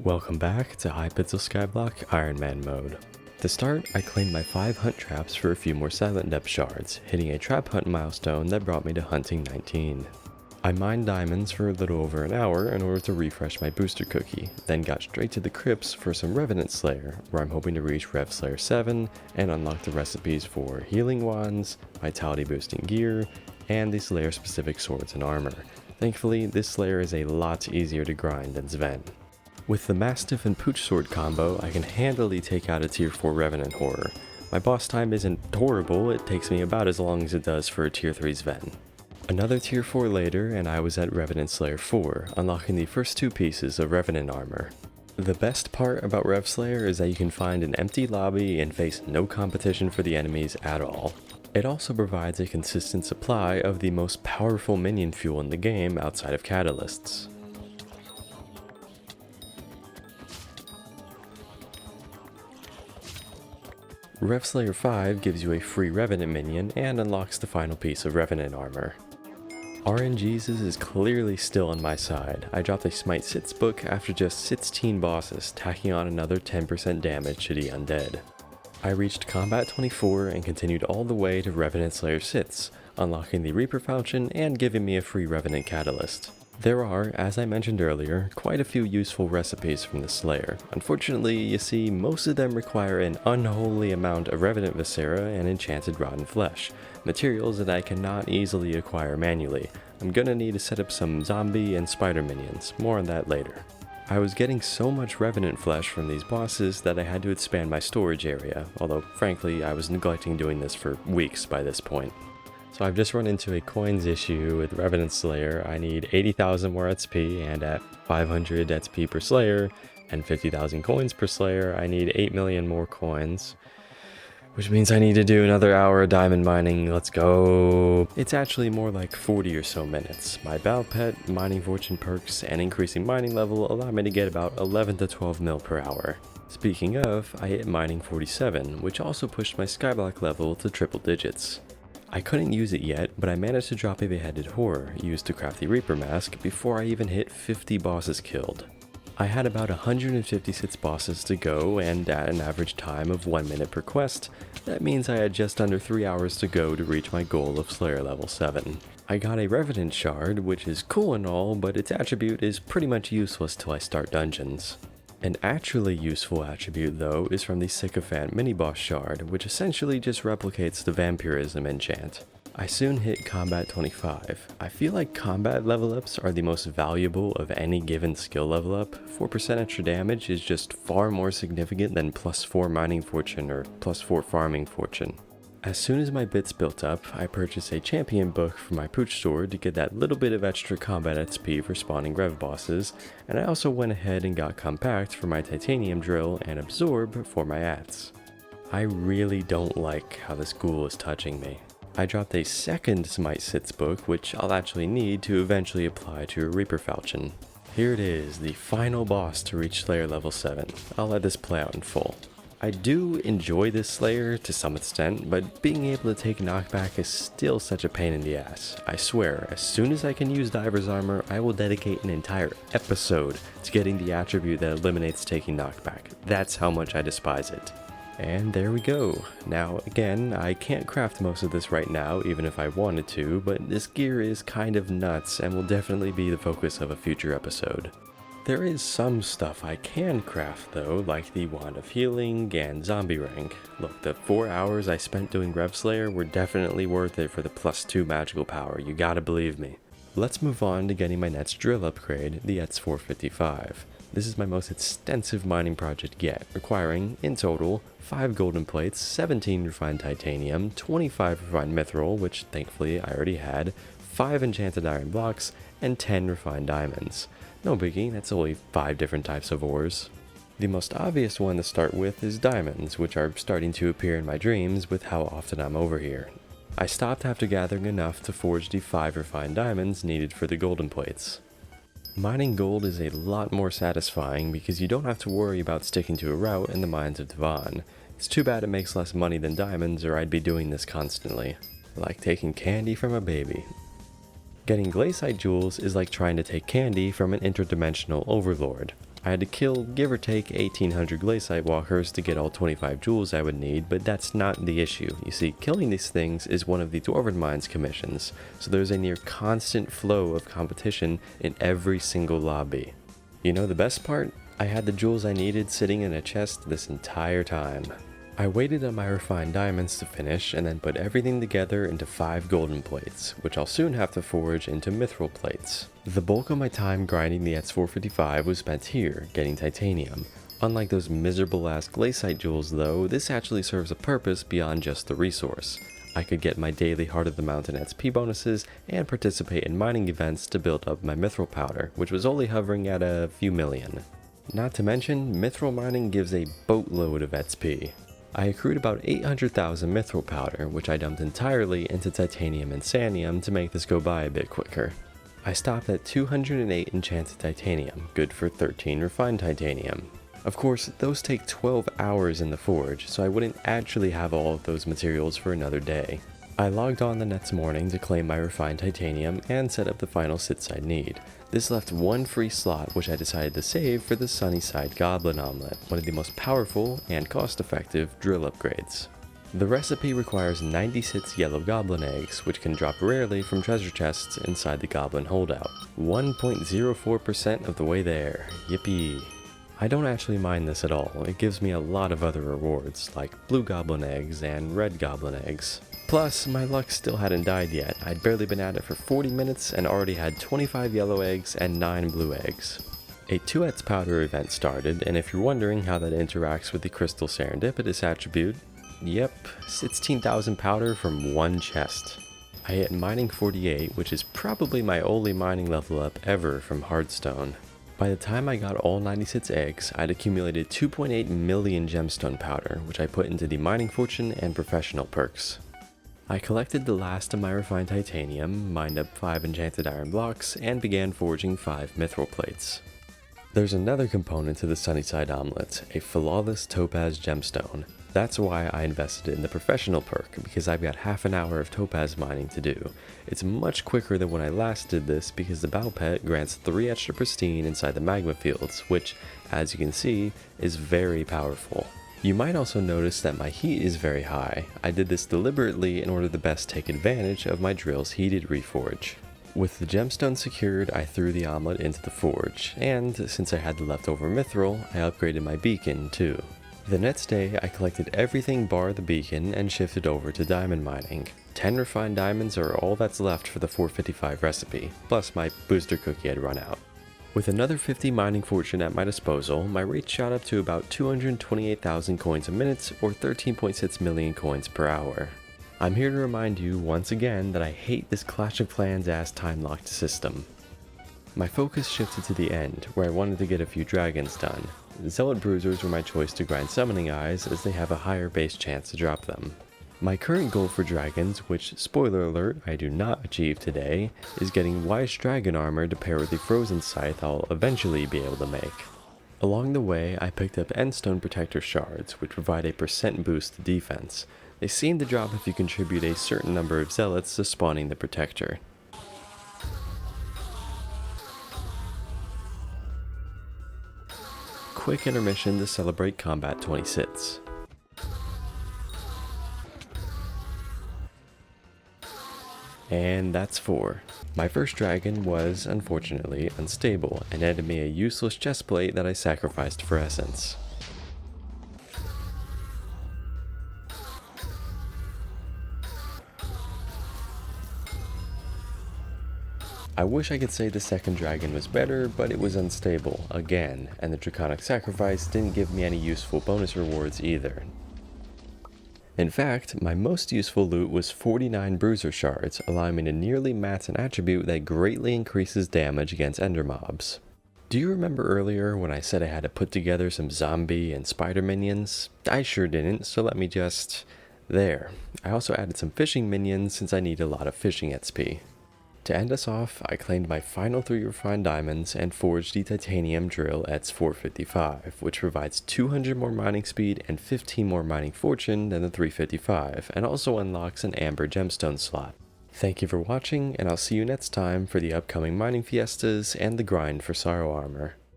Welcome back to Hypixel Skyblock Ironman mode. To start, I claimed my 5 hunt traps for a few more silent depth shards, hitting a trap hunt milestone that brought me to hunting 19. I mined diamonds for a little over an hour in order to refresh my booster cookie, then got straight to the crypts for some Revenant Slayer, where I'm hoping to reach Rev Slayer 7 and unlock the recipes for healing wands, vitality boosting gear, and the Slayer specific swords and armor. Thankfully, this Slayer is a lot easier to grind than Sven. With the Mastiff and Pooch Sword combo, I can handily take out a tier 4 Revenant horror. My boss time isn't horrible, it takes me about as long as it does for a tier 3 Sven. Another tier 4 later, and I was at Revenant Slayer 4, unlocking the first 2 pieces of Revenant armor. The best part about Rev Slayer is that you can find an empty lobby and face no competition for the enemies at all. It also provides a consistent supply of the most powerful minion fuel in the game outside of catalysts. Rev Slayer 5 gives you a free Revenant minion and unlocks the final piece of Revenant armor. RNGesus is clearly still on my side. I dropped a Smite Sits book after just 16 bosses, tacking on another 10% damage to the undead. I reached Combat 24 and continued all the way to Revenant Slayer Sits, unlocking the Reaper Falchion and giving me a free Revenant Catalyst. There are, as I mentioned earlier, quite a few useful recipes from the Slayer. Unfortunately, you see, most of them require an unholy amount of Revenant Viscera and Enchanted Rotten Flesh, materials that I cannot easily acquire manually. I'm gonna need to set up some zombie and spider minions, more on that later. I was getting so much Revenant flesh from these bosses that I had to expand my storage area, although frankly I was neglecting doing this for weeks by this point. So I've just run into a coins issue with Revenant Slayer. I need 80,000 more XP, and at 500 XP per Slayer and 50,000 coins per Slayer, I need 8 million more coins. Which means I need to do another hour of diamond mining. Let's go. It's actually more like 40 or so minutes. My Battle Pet, mining fortune perks, and increasing mining level allow me to get about 11 to 12 mil per hour. Speaking of, I hit mining 47, which also pushed my Skyblock level to triple digits. I couldn't use it yet, but I managed to drop a beheaded horror used to craft the Reaper mask before I even hit 50 bosses killed. I had about 156 bosses to go, and at an average time of 1 minute per quest, that means I had just under 3 hours to go to reach my goal of Slayer level 7. I got a Revenant shard, which is cool and all, but its attribute is pretty much useless till I start dungeons. An actually useful attribute though is from the Sycophant mini-boss shard, which essentially just replicates the Vampirism enchant. I soon hit Combat 25. I feel like combat level ups are the most valuable of any given skill level up. 4% extra damage is just far more significant than plus 4 mining fortune or plus 4 farming fortune. As soon as my bits built up, I purchased a champion book for my Pooch Sword to get that little bit of extra combat XP for spawning Rev bosses, and I also went ahead and got Compact for my Titanium Drill and Absorb for my Ats. I really don't like how this ghoul is touching me. I dropped a second Smite Sits book, which I'll actually need to eventually apply to a Reaper Falchion. Here it is, the final boss to reach Slayer level 7. I'll let this play out in full. I do enjoy this Slayer to some extent, but being able to take knockback is still such a pain in the ass. I swear, as soon as I can use Diver's Armor, I will dedicate an entire episode to getting the attribute that eliminates taking knockback. That's how much I despise it. And there we go. Now again, I can't craft most of this right now, even if I wanted to, but this gear is kind of nuts and will definitely be the focus of a future episode. There is some stuff I can craft though, like the Wand of Healing and Zombie Rank. Look, the 4 hours I spent doing Rev Slayer were definitely worth it for the plus 2 magical power, you gotta believe me. Let's move on to getting my next drill upgrade, the ETS455. This is my most extensive mining project yet, requiring, in total, 5 golden plates, 17 refined titanium, 25 refined mithril, which thankfully I already had, 5 enchanted iron blocks, and 10 refined diamonds. No biggie, that's only 5 different types of ores. The most obvious one to start with is diamonds, which are starting to appear in my dreams with how often I'm over here. I stopped after gathering enough to forge the 5 refined diamonds needed for the golden plates. Mining gold is a lot more satisfying because you don't have to worry about sticking to a route in the mines of Devon. It's too bad it makes less money than diamonds, or I'd be doing this constantly. Like taking candy from a baby. Getting Glaciite jewels is like trying to take candy from an interdimensional overlord. I had to kill, give or take, 1800 glaciite walkers to get all 25 jewels I would need, but that's not the issue. You see, killing these things is one of the Dwarven Mines commissions, so there's a near constant flow of competition in every single lobby. You know the best part? I had the jewels I needed sitting in a chest this entire time. I waited on my refined diamonds to finish and then put everything together into 5 golden plates, which I'll soon have to forge into mithril plates. The bulk of my time grinding the ETS455 was spent here, getting titanium. Unlike those miserable ass glaciite jewels though, this actually serves a purpose beyond just the resource. I could get my daily Heart of the Mountain XP bonuses and participate in mining events to build up my mithril powder, which was only hovering at a few million. Not to mention, mithril mining gives a boatload of XP. I accrued about 800,000 mithril powder, which I dumped entirely into titanium and sanium to make this go by a bit quicker. I stopped at 208 enchanted titanium, good for 13 refined titanium. Of course, those take 12 hours in the forge, so I wouldn't actually have all of those materials for another day. I logged on the next morning to claim my refined titanium and set up the final sits I need. This left one free slot which I decided to save for the Sunnyside Goblin Omelet, one of the most powerful and cost-effective drill upgrades. The recipe requires 96 yellow goblin eggs, which can drop rarely from treasure chests inside the goblin holdout. 1.04% of the way there. Yippee! I don't actually mind this at all, it gives me a lot of other rewards, like blue goblin eggs and red goblin eggs. Plus, my luck still hadn't died yet. I'd barely been at it for 40 minutes and already had 25 yellow eggs and 9 blue eggs. A 2x powder event started, and if you're wondering how that interacts with the crystal serendipitous attribute, yep, 16,000 powder from one chest. I hit mining 48, which is probably my only mining level up ever from Hearthstone. By the time I got all 96 eggs, I'd accumulated 2.8 million gemstone powder, which I put into the mining fortune and professional perks. I collected the last of my refined titanium, mined up 5 enchanted iron blocks, and began forging 5 mithril plates. There's another component to the Sunnyside omelet, a flawless topaz gemstone. That's why I invested in the professional perk, because I've got half an hour of topaz mining to do. It's much quicker than when I last did this because the bow pet grants 3 extra pristine inside the magma fields, which, as you can see, is very powerful. You might also notice that my heat is very high. I did this deliberately in order to best take advantage of my drill's heated reforge. With the gemstone secured, I threw the omelet into the forge, and since I had the leftover mithril, I upgraded my beacon too. The next day, I collected everything bar the beacon and shifted over to diamond mining. 10 refined diamonds are all that's left for the 455 recipe, plus my booster cookie had run out. With another 50 mining fortune at my disposal, my rate shot up to about 228,000 coins a minute, or 13.6 million coins per hour. I'm here to remind you once again that I hate this Clash of Clans ass time-locked system. My focus shifted to the end, where I wanted to get a few dragons done. Zealot Bruisers were my choice to grind Summoning Eyes, as they have a higher base chance to drop them. My current goal for dragons, which, spoiler alert, I do not achieve today, is getting Wise Dragon Armor to pair with the Frozen Scythe I'll eventually be able to make. Along the way, I picked up Endstone Protector Shards, which provide a % boost to defense. They seem to drop if you contribute a certain number of Zealots to spawning the Protector. Quick intermission to celebrate Combat 26. And that's 4. My first dragon was, unfortunately, unstable and netted me a useless chestplate that I sacrificed for essence. I wish I could say the second dragon was better, but it was unstable, again, and the Draconic Sacrifice didn't give me any useful bonus rewards either. In fact, my most useful loot was 49 Bruiser Shards, allowing me to nearly max an attribute that greatly increases damage against ender mobs. Do you remember earlier when I said I had to put together some zombie and spider minions? I sure didn't, so let me just... There. I also added some fishing minions since I need a lot of fishing XP. To end us off, I claimed my final 3 refined diamonds and forged the titanium drill ETS455, which provides 200 more mining speed and 15 more mining fortune than the 355, and also unlocks an amber gemstone slot. Thank you for watching, and I'll see you next time for the upcoming mining fiestas and the grind for Sorrow Armor.